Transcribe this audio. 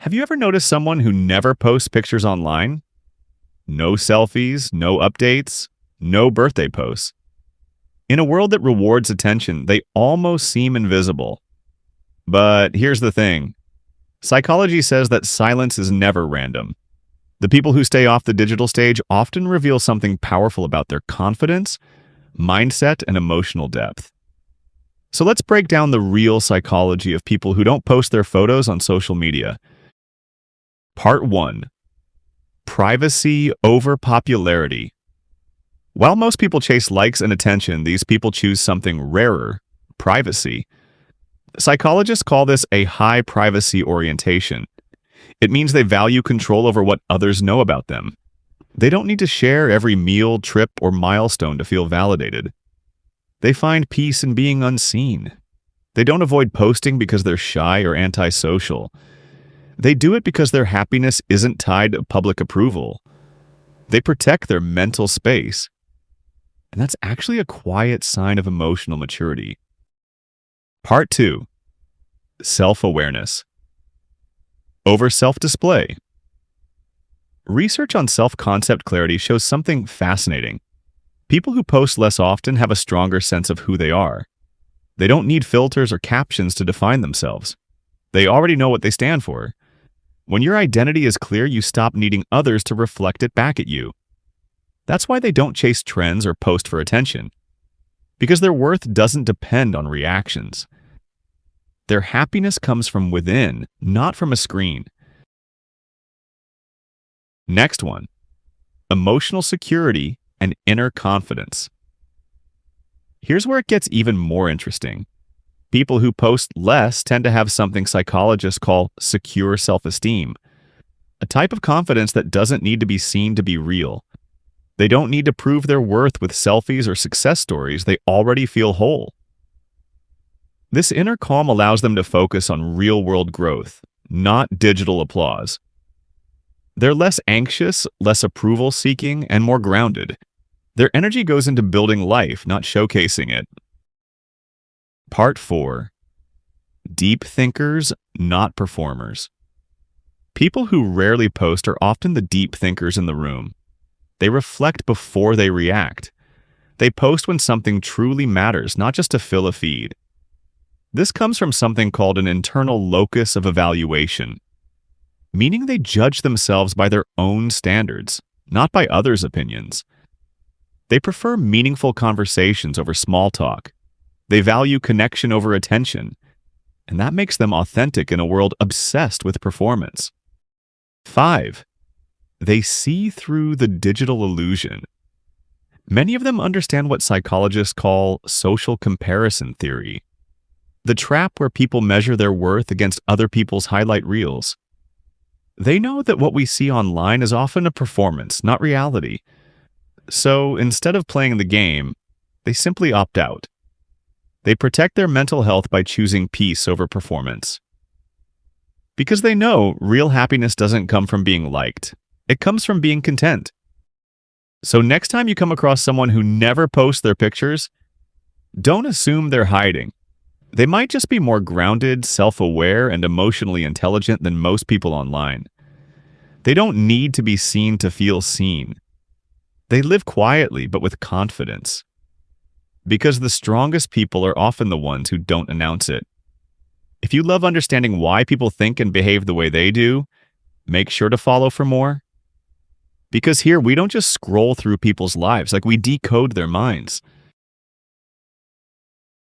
Have you ever noticed someone who never posts pictures online? No selfies, no updates, no birthday posts. In a world that rewards attention, they almost seem invisible. But here's the thing. Psychology says that silence is never random. The people who stay off the digital stage often reveal something powerful about their confidence, mindset, and emotional depth. So let's break down the real psychology of people who don't post their photos on social media. Part 1. Privacy over popularity. While most people chase likes and attention, these people choose something rarer, privacy. Psychologists call this a high privacy orientation. It means they value control over what others know about them. They don't need to share every meal, trip, or milestone to feel validated. They find peace in being unseen. They don't avoid posting because they're shy or antisocial. They do it because their happiness isn't tied to public approval. They protect their mental space. And that's actually a quiet sign of emotional maturity. Part 2. Self-awareness. Over self-display. Research on self-concept clarity shows something fascinating. People who post less often have a stronger sense of who they are. They don't need filters or captions to define themselves. They already know what they stand for. When your identity is clear, you stop needing others to reflect it back at you. That's why they don't chase trends or post for attention. Because their worth doesn't depend on reactions. Their happiness comes from within, not from a screen. Next one. Emotional security and inner confidence. Here's where it gets even more interesting. People who post less tend to have something psychologists call secure self-esteem, a type of confidence that doesn't need to be seen to be real. They don't need to prove their worth with selfies or success stories. They already feel whole. This inner calm allows them to focus on real-world growth, not digital applause. They're less anxious, less approval-seeking, and more grounded. Their energy goes into building life, not showcasing it. Part 4. Deep thinkers, not performers. People who rarely post are often the deep thinkers in the room. They reflect before they react. They post when something truly matters, not just to fill a feed. This comes from something called an internal locus of evaluation, meaning they judge themselves by their own standards, not by others' opinions. They prefer meaningful conversations over small talk. They value connection over attention, and that makes them authentic in a world obsessed with performance. 5. They see through the digital illusion. Many of them understand what psychologists call social comparison theory, the trap where people measure their worth against other people's highlight reels. They know that what we see online is often a performance, not reality. So instead of playing the game, they simply opt out. They protect their mental health by choosing peace over performance. Because they know real happiness doesn't come from being liked. It comes from being content. So next time you come across someone who never posts their pictures, don't assume they're hiding. They might just be more grounded, self-aware, and emotionally intelligent than most people online. They don't need to be seen to feel seen. They live quietly, but with confidence. Because the strongest people are often the ones who don't announce it. If you love understanding why people think and behave the way they do, make sure to follow for more. Because here, we don't just scroll through people's lives, we decode their minds.